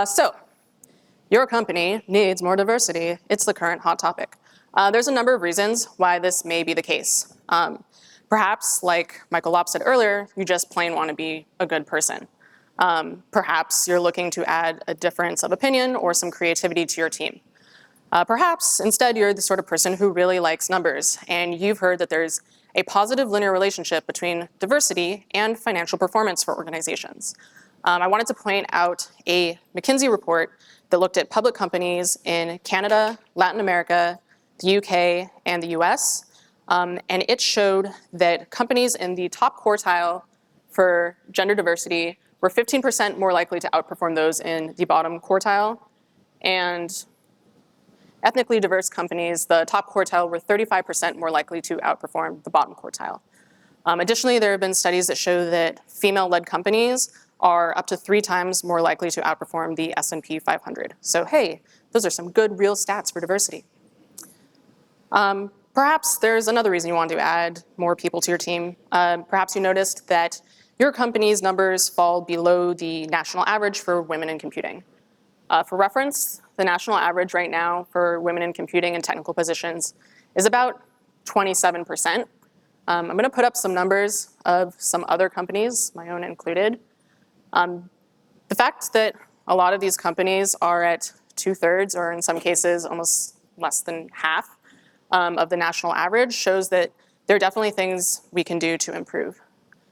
So, your company needs more diversity. It's the current hot topic. There's a number of reasons why this may be the case. Perhaps, like Michael Lopp said earlier, you just plain want to be a good person. Perhaps you're looking to add a difference of opinion or some creativity to your team. Perhaps, instead, you're the sort of person who really likes numbers, and you've heard that there's a positive linear relationship between diversity and financial performance for organizations. I wanted to point out a McKinsey report that looked at public companies in Canada, Latin America, the UK, and the US. And it showed that companies in the top quartile for gender diversity were 15% more likely to outperform those in the bottom quartile. And ethnically diverse companies, the top quartile, were 35% more likely to outperform the bottom quartile. Additionally, there have been studies that show that female-led companies are up to 3 times more likely to outperform the S&P 500. So hey, those are some good real stats for diversity. Perhaps there's another reason you want to add more people to your team. Perhaps you noticed that your company's numbers fall below the national average for women in computing. For reference, the national average right now for women in computing and technical positions is about 27%. I'm going to put up some numbers of some other companies, my own included. The fact that a lot of these companies are at 2/3, or in some cases almost less than half of the national average, shows that there are definitely things we can do to improve.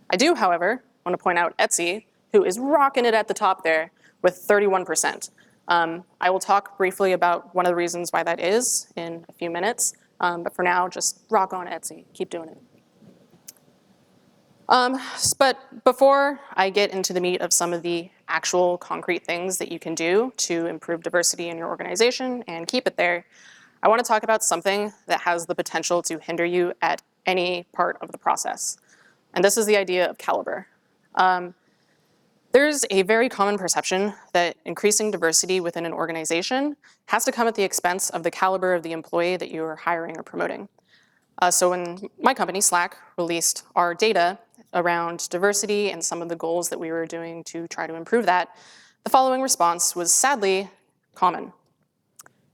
I do, however, want to point out Etsy, who is rocking it at the top there with 31%. I will talk briefly about one of the reasons why that is in a few minutes, but for now, just rock on Etsy, keep doing it. But before I get into the meat of some of the actual concrete things that you can do to improve diversity in your organization and keep it there, I want to talk about something that has the potential to hinder you at any part of the process. And this is the idea of caliber. There's a very common perception that increasing diversity within an organization has to come at the expense of the caliber of the employee that you are hiring or promoting. So when my company, Slack, released our data around diversity and some of the goals that we were doing to try to improve that, the following response was sadly common.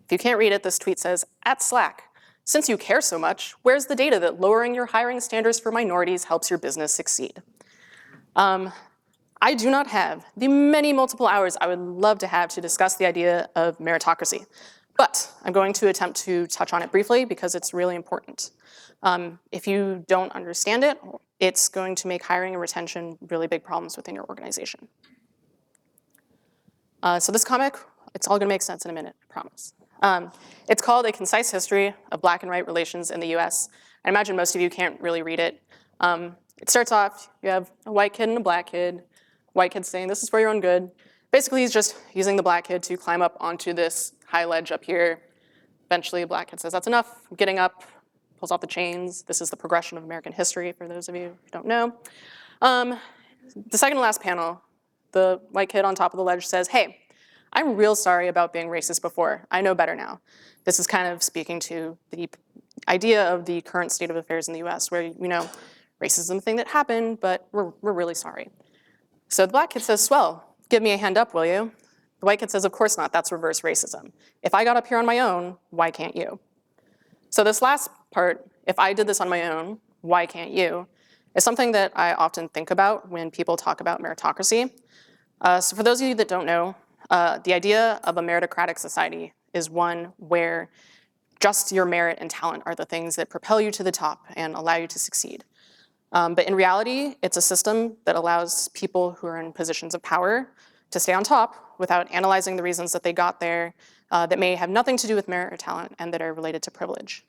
If you can't read it, this tweet says, "At Slack, since you care so much, where's the data that lowering your hiring standards for minorities helps your business succeed?" I do not have the many multiple hours I would love to have to discuss the idea of meritocracy, but I'm going to attempt to touch on it briefly because it's really important. If you don't understand it, it's going to make hiring and retention really big problems within your organization. So this comic, it's all going to make sense in a minute, I promise. It's called A Concise History of Black and White Relations in the US. I imagine most of you can't really read it. It starts off, you have a white kid and a black kid. White kid saying, "This is for your own good." Basically, he's just using the black kid to climb up onto this high ledge up here. Eventually, the black kid says, "That's enough." I'm getting up, pulls off the chains. This is the progression of American history, for those of you who don't know. The second to last panel, the white kid on top of the ledge says, "Hey, I'm real sorry about being racist before. I know better now." This is kind of speaking to the idea of the current state of affairs in the US, where, racism is a thing that happened, but we're really sorry. So the black kid says, "Swell, give me a hand up, will you?" The white kid says, "Of course not, that's reverse racism. If I got up here on my own, why can't you?" So this last part, if I did this on my own, why can't you, is something that I often think about when people talk about meritocracy. So for those of you that don't know, the idea of a meritocratic society is one where just your merit and talent are the things that propel you to the top and allow you to succeed. But in reality, it's a system that allows people who are in positions of power to stay on top without analyzing the reasons that they got there that may have nothing to do with merit or talent and that are related to privilege.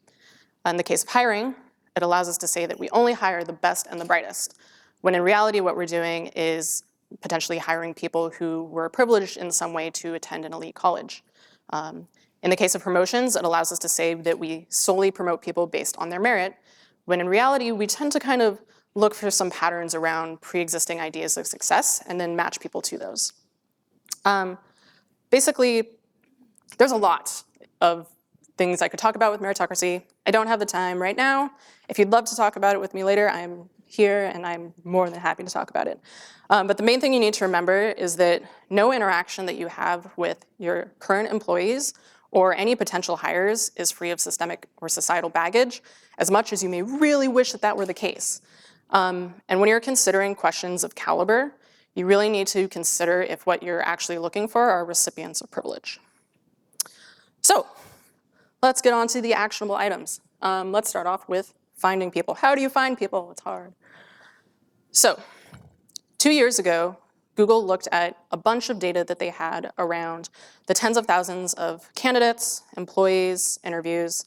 In the case of hiring, it allows us to say that we only hire the best and the brightest, when in reality what we're doing is potentially hiring people who were privileged in some way to attend an elite college. In the case of promotions, it allows us to say that we solely promote people based on their merit, when in reality, we tend to kind of look for some patterns around pre-existing ideas of success and then match people to those. Basically, there's a lot of things I could talk about with meritocracy. I don't have the time right now. If you'd love to talk about it with me later, I'm here, and I'm more than happy to talk about it. But the main thing you need to remember is that no interaction that you have with your current employees or any potential hires is free of systemic or societal baggage, as much as you may really wish that that were the case. And when you're considering questions of caliber, you really need to consider if what you're actually looking for are recipients of privilege. So let's get on to the actionable items. Let's start off with finding people. How do you find people? It's hard. So 2 years ago, Google looked at a bunch of data that they had around the tens of thousands of candidates, employees, interviews,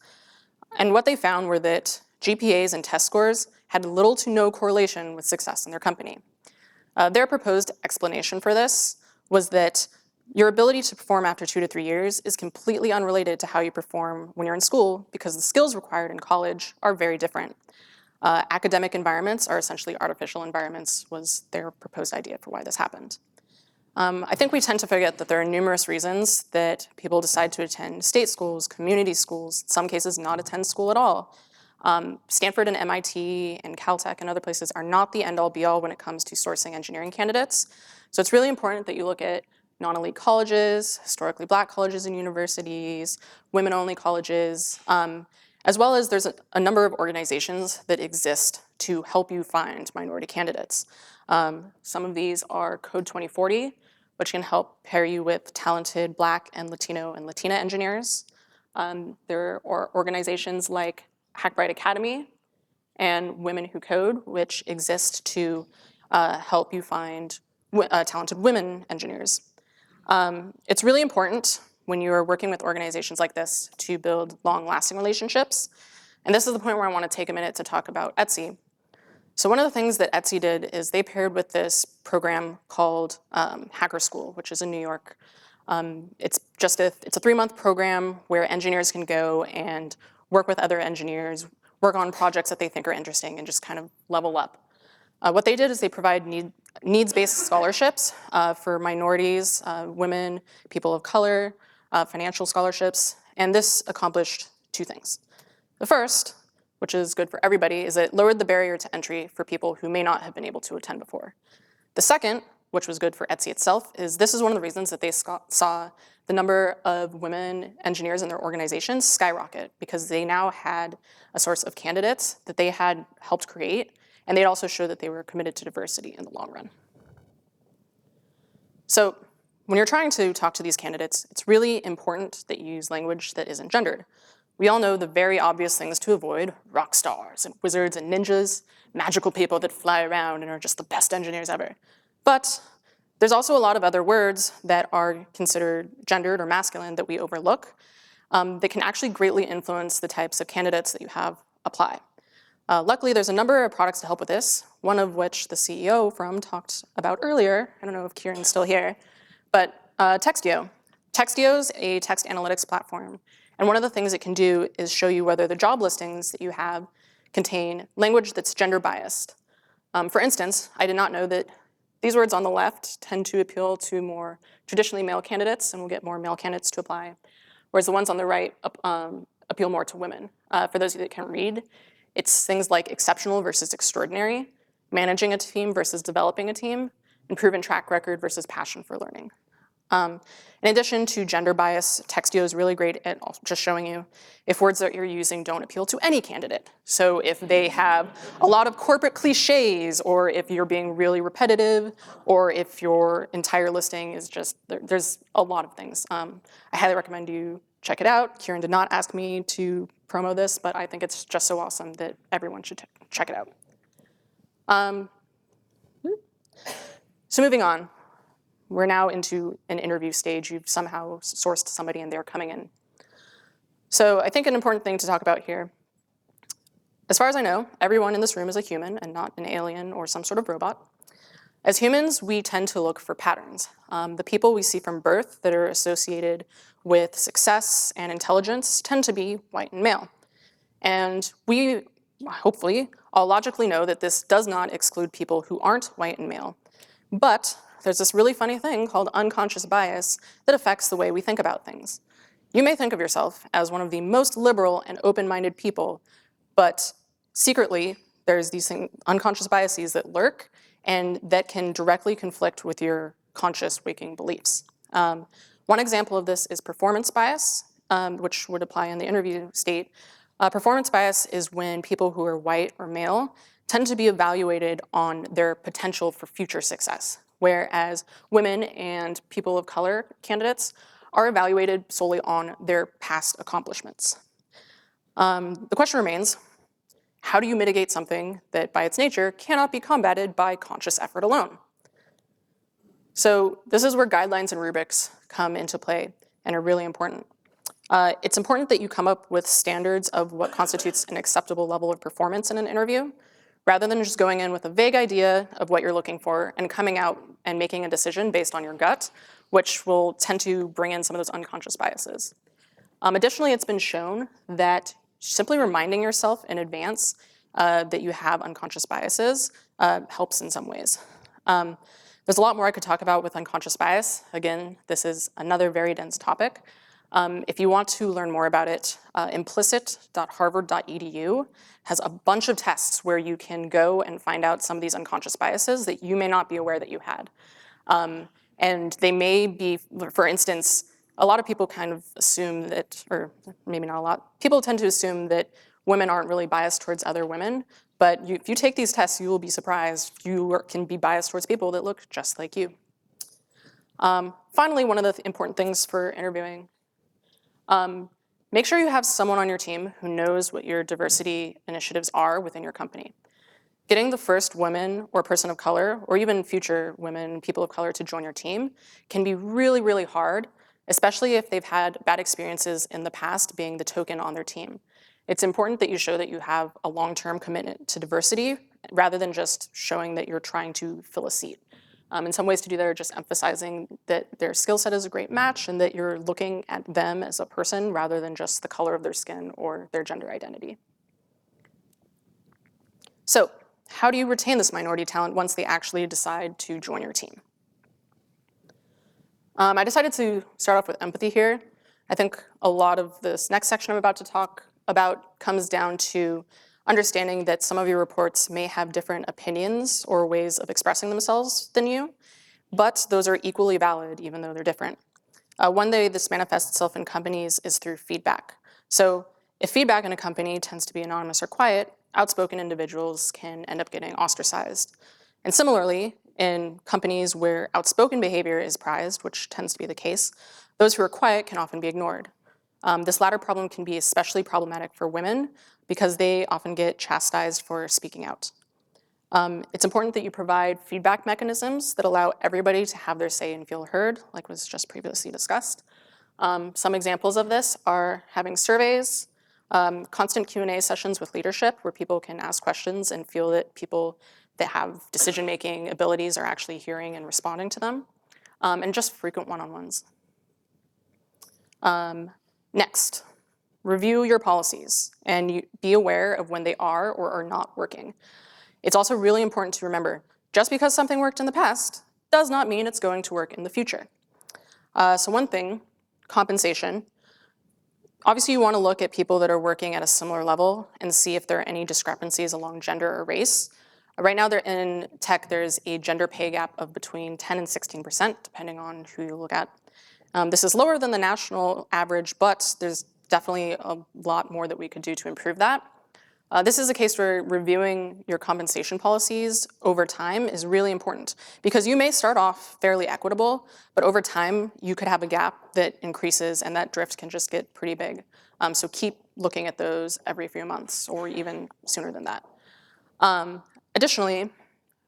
and what they found were that GPAs and test scores had little to no correlation with success in their company. Their proposed explanation for this was that your ability to perform after 2 to 3 years is completely unrelated to how you perform when you're in school because the skills required in college are very different. Academic environments are essentially artificial environments was their proposed idea for why this happened. I think we tend to forget that there are numerous reasons that people decide to attend state schools, community schools, in some cases not attend school at all. Stanford and MIT and Caltech and other places are not the end-all be-all when it comes to sourcing engineering candidates. So it's really important that you look at non-elite colleges, historically black colleges and universities, women-only colleges, as well as there's a number of organizations that exist to help you find minority candidates. Some of these are Code 2040, which can help pair you with talented Black and Latino and Latina engineers. There are organizations like Calibrate Academy and Women Who Code, which exist to help you find talented women engineers. It's really important when you're working with organizations like this to build long-lasting relationships. And this is the point where I want to take a minute to talk about Etsy. So one of the things that Etsy did is they paired with this program called Hacker School, which is in New York. It's a 3-month program where engineers can go and work with other engineers, work on projects that they think are interesting, and just kind of level up. What they did is they provide needs-based scholarships for minorities, women, people of color, financial scholarships, and this accomplished 2 things. The first, which is good for everybody, is it lowered the barrier to entry for people who may not have been able to attend before. The second, which was good for Etsy itself, is this is one of the reasons that they saw the number of women engineers in their organizations skyrocket, because they now had a source of candidates that they had helped create, and they'd also show that they were committed to diversity in the long run. So when you're trying to talk to these candidates, it's really important that you use language that isn't gendered. We all know the very obvious things to avoid: rock stars and wizards and ninjas, magical people that fly around and are just the best engineers ever. But there's also a lot of other words that are considered gendered or masculine that we overlook that can actually greatly influence the types of candidates that you have apply. Luckily, there's a number of products to help with this, one of which the CEO from talked about earlier. I don't know if Kieran's still here, but Textio. Textio is a text analytics platform, and one of the things it can do is show you whether the job listings that you have contain language that's gender biased. For instance, I did not know that these words on the left tend to appeal to more traditionally male candidates, and we'll get more male candidates to apply, whereas the ones on the right appeal more to women. For those of you that can't read, it's things like exceptional versus extraordinary, managing a team versus developing a team, and proven track record versus passion for learning. In addition to gender bias, Textio is really great at just showing you if words that you're using don't appeal to any candidate. So if they have a lot of corporate cliches, or if you're being really repetitive, or if your entire listing is just, there's a lot of things. I highly recommend you check it out. Kieran did not ask me to promo this, but I think it's just so awesome that everyone should check it out. So moving on. We're now into an interview stage. You've somehow sourced somebody and they're coming in. So I think an important thing to talk about here, as far as I know, everyone in this room is a human and not an alien or some sort of robot. As humans, we tend to look for patterns. The people we see from birth that are associated with success and intelligence tend to be white and male. And we, hopefully, all logically know that this does not exclude people who aren't white and male. But there's this really funny thing called unconscious bias that affects the way we think about things. You may think of yourself as one of the most liberal and open-minded people, but secretly, there's these unconscious biases that lurk and that can directly conflict with your conscious waking beliefs. One example of this is performance bias, which would apply in the interview state. Performance bias is when people who are white or male tend to be evaluated on their potential for future success, whereas women and people of color candidates are evaluated solely on their past accomplishments. The question remains, how do you mitigate something that by its nature cannot be combated by conscious effort alone? So this is where guidelines and rubrics come into play and are really important. It's important that you come up with standards of what constitutes an acceptable level of performance in an interview, rather than just going in with a vague idea of what you're looking for and coming out and making a decision based on your gut, which will tend to bring in some of those unconscious biases. Additionally, it's been shown that simply reminding yourself in advance that you have unconscious biases helps in some ways. There's a lot more I could talk about with unconscious bias. Again, this is another very dense topic. If you want to learn more about it, implicit.harvard.edu has a bunch of tests where you can go and find out some of these unconscious biases that you may not be aware that you had. And they may be, for instance, a lot of people kind of assume that, or maybe not a lot, people tend to assume that women aren't really biased towards other women, but if you take these tests, you will be surprised. You can be biased towards people that look just like you. Finally, one of the important things for interviewing, make sure you have someone on your team who knows what your diversity initiatives are within your company. Getting the first woman or person of color, or even future women, people of color to join your team can be really, really hard, especially if they've had bad experiences in the past being the token on their team. It's important that you show that you have a long-term commitment to diversity rather than just showing that you're trying to fill a seat. In some ways to do that are just emphasizing that their skill set is a great match and that you're looking at them as a person rather than just the color of their skin or their gender identity. So, how do you retain this minority talent once they actually decide to join your team? I decided to start off with empathy here. I think a lot of this next section I'm about to talk about comes down to understanding that some of your reports may have different opinions or ways of expressing themselves than you, but those are equally valid even though they're different. One way this manifests itself in companies is through feedback. So if feedback in a company tends to be anonymous or quiet, outspoken individuals can end up getting ostracized. And similarly, in companies where outspoken behavior is prized, which tends to be the case, those who are quiet can often be ignored. This latter problem can be especially problematic for women because they often get chastised for speaking out. It's important that you provide feedback mechanisms that allow everybody to have their say and feel heard, like was just previously discussed. Some examples of this are having surveys, constant Q&A sessions with leadership where people can ask questions and feel that people that have decision-making abilities are actually hearing and responding to them, and just frequent one-on-ones. Next, review your policies and be aware of when they are or are not working. It's also really important to remember, just because something worked in the past does not mean it's going to work in the future. So one thing, compensation. Obviously, you want to look at people that are working at a similar level and see if there are any discrepancies along gender or race. Right now, in tech, there's a gender pay gap of between 10 and 16%, depending on who you look at. This is lower than the national average, but there's definitely a lot more that we could do to improve that. This is a case where reviewing your compensation policies over time is really important because you may start off fairly equitable, but over time you could have a gap that increases and that drift can just get pretty big. So keep looking at those every few months or even sooner than that. Additionally,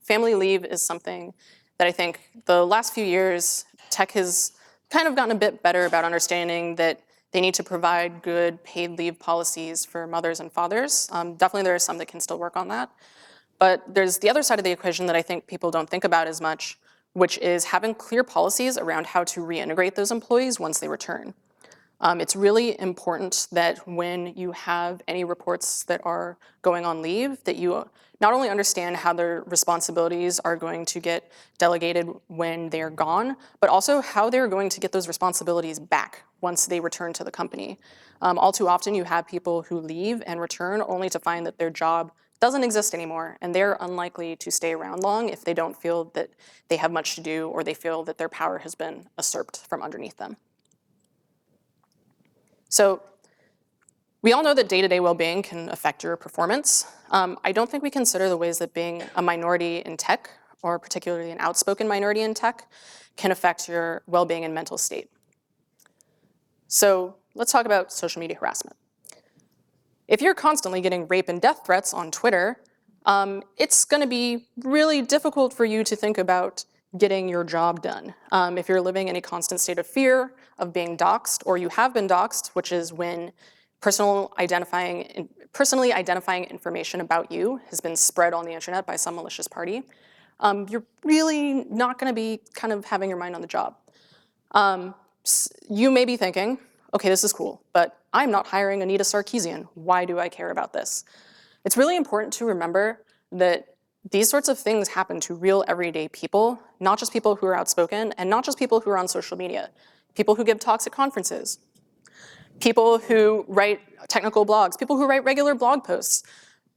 family leave is something that I think the last few years tech has kind of gotten a bit better about understanding that they need to provide good paid leave policies for mothers and fathers. Definitely there are some that can still work on that. But there's the other side of the equation that I think people don't think about as much, which is having clear policies around how to reintegrate those employees once they return. It's really important that when you have any reports that are going on leave, that you not only understand how their responsibilities are going to get delegated when they're gone, but also how they're going to get those responsibilities back once they return to the company. All too often, you have people who leave and return only to find that their job doesn't exist anymore, and they're unlikely to stay around long if they don't feel that they have much to do or they feel that their power has been usurped from underneath them. So we all know that day-to-day well-being can affect your performance. I don't think we consider the ways that being a minority in tech, or particularly an outspoken minority in tech, can affect your well-being and mental state. So let's talk about social media harassment. If you're constantly getting rape and death threats on Twitter, it's going to be really difficult for you to think about getting your job done. If you're living in a constant state of fear of being doxxed, or you have been doxxed, which is when personally identifying information about you has been spread on the internet by some malicious party, you're really not going to be kind of having your mind on the job. You may be thinking, okay, this is cool, but I'm not hiring Anita Sarkeesian. Why do I care about this? It's really important to remember that these sorts of things happen to real everyday people, not just people who are outspoken, and not just people who are on social media. People who give talks at conferences, people who write technical blogs, people who write regular blog posts.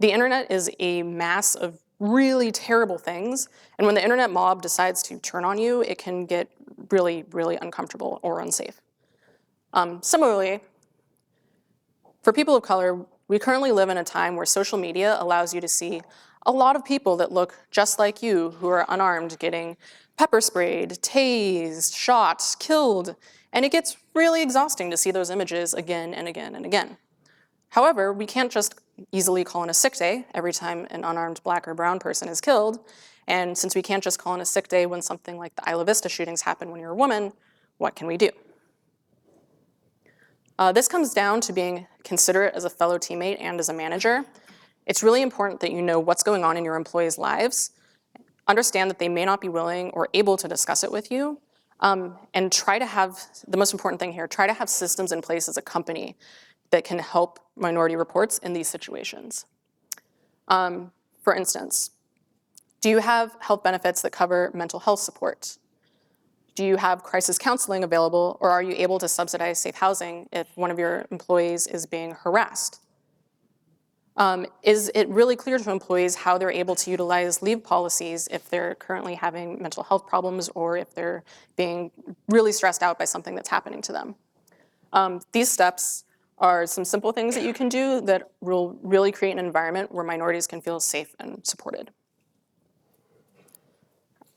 The internet is a mass of really terrible things, and when the internet mob decides to turn on you, it can get really, really uncomfortable or unsafe. Similarly, for people of color, we currently live in a time where social media allows you to see a lot of people that look just like you who are unarmed getting pepper sprayed, tased, shot, killed, and it gets really exhausting to see those images again and again and again. However, we can't just easily call in a sick day every time an unarmed black or brown person is killed, and since we can't just call in a sick day when something like the Isla Vista shootings happen when you're a woman, what can we do? This comes down to being considerate as a fellow teammate and as a manager. It's really important that you know what's going on in your employees' lives, understand that they may not be willing or able to discuss it with you, and try to have, the most important thing here, try to have systems in place as a company that can help minority reports in these situations. For instance, do you have health benefits that cover mental health support? Do you have crisis counseling available, or are you able to subsidize safe housing if one of your employees is being harassed? Is it really clear to employees how they're able to utilize leave policies if they're currently having mental health problems or if they're being really stressed out by something that's happening to them? These steps are some simple things that you can do that will really create an environment where minorities can feel safe and supported.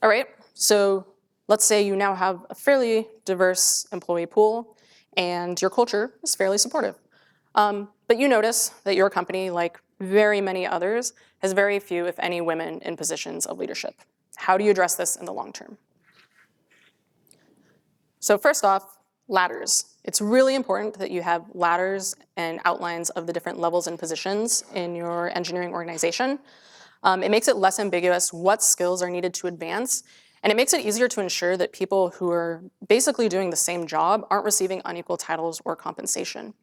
All right, so let's say you now have a fairly diverse employee pool and your culture is fairly supportive. But you notice that your company, like very many others, has very few, if any, women in positions of leadership. How do you address this in the long term? So first off, ladders. It's really important that you have ladders and outlines of the different levels and positions in your engineering organization. It makes it less ambiguous what skills are needed to advance, and it makes it easier to ensure that people who are basically doing the same job aren't receiving unequal titles or compensation.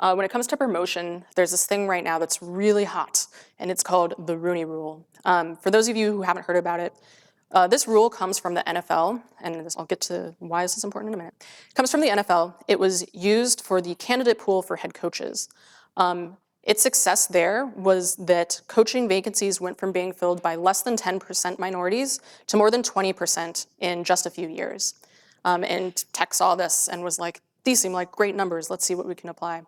When it comes to promotion, there's this thing right now that's really hot, and it's called the Rooney Rule. For those of you who haven't heard about it, this rule comes from the NFL, and I'll get to why this is important in a minute. It comes from the NFL. It was used for the candidate pool for head coaches. Its success there was that coaching vacancies went from being filled by less than 10% minorities to more than 20% in just a few years. And tech saw this and was like, these seem like great numbers, let's see what we can apply.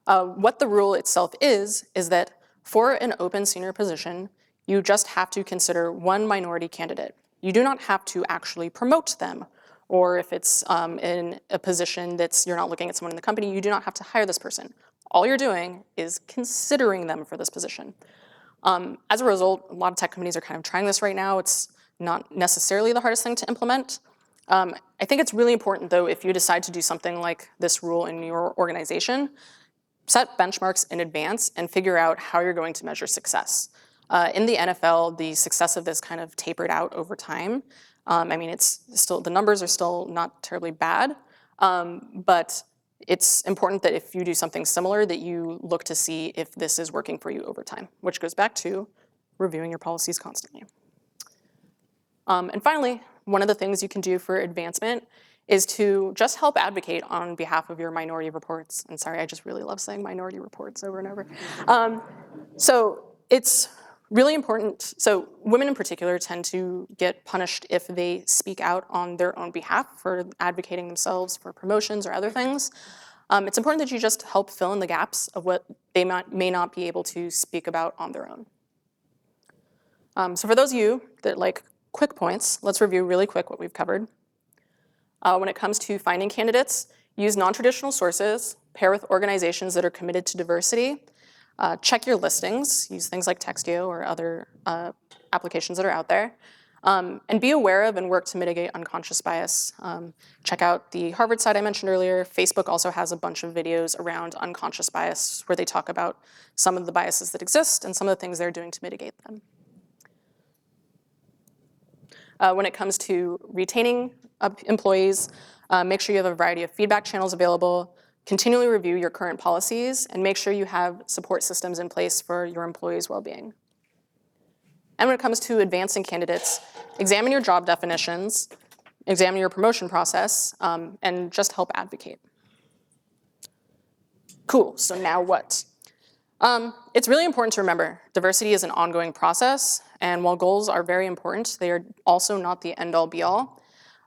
What the rule itself is that for an open senior position, you just have to consider one minority candidate. You do not have to actually promote them. Or if it's in a position that's you're not looking at someone in the company, you do not have to hire this person. All you're doing is considering them for this position. As a result, a lot of tech companies are kind of trying this right now. It's not necessarily the hardest thing to implement. I think it's really important, though, if you decide to do something like this rule in your organization, set benchmarks in advance and figure out how you're going to measure success. In the NFL, the success of this kind of tapered out over time. I mean, it's still, the numbers are still not terribly bad, but it's important that if you do something similar that you look to see if this is working for you over time, which goes back to reviewing your policies constantly. And finally, one of the things you can do for advancement is to just help advocate on behalf of your minority reports. And sorry, I just really love saying minority reports over and over. So it's really important. So women in particular tend to get punished if they speak out on their own behalf for advocating themselves for promotions or other things. It's important that you just help fill in the gaps of what they may not be able to speak about on their own. So for those of you that like quick points, let's review really quick what we've covered. When it comes to finding candidates, use non-traditional sources, pair with organizations that are committed to diversity, check your listings, use things like Textio or other applications that are out there, and be aware of and work to mitigate unconscious bias. Check out the Harvard site I mentioned earlier. Facebook also has a bunch of videos around unconscious bias where they talk about some of the biases that exist and some of the things they're doing to mitigate them. When it comes to retaining employees, make sure you have a variety of feedback channels available, continually review your current policies, and make sure you have support systems in place for your employees' well-being. And when it comes to advancing candidates, examine your job definitions, examine your promotion process, and just help advocate. Cool, so now what? It's really important to remember, diversity is an ongoing process, and while goals are very important, they are also not the end-all be-all.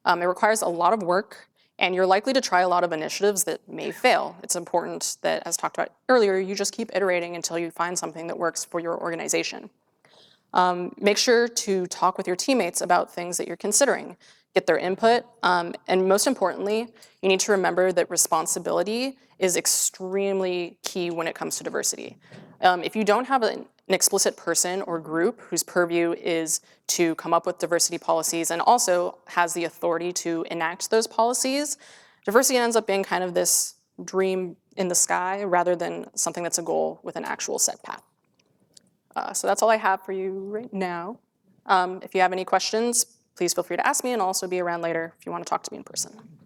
It requires a lot of work, and you're likely to try a lot of initiatives that may fail. It's important that, as talked about earlier, you just keep iterating until you find something that works for your organization. Make sure to talk with your teammates about things that you're considering, get their input, and most importantly, you need to remember that responsibility is extremely key when it comes to diversity. If you don't have an explicit person or group whose purview is to come up with diversity policies and also has the authority to enact those policies, diversity ends up being kind of this dream in the sky rather than something that's a goal with an actual set path. So that's all I have for you right now. If you have any questions, please feel free to ask me, and I'll also be around later if you want to talk to me in person.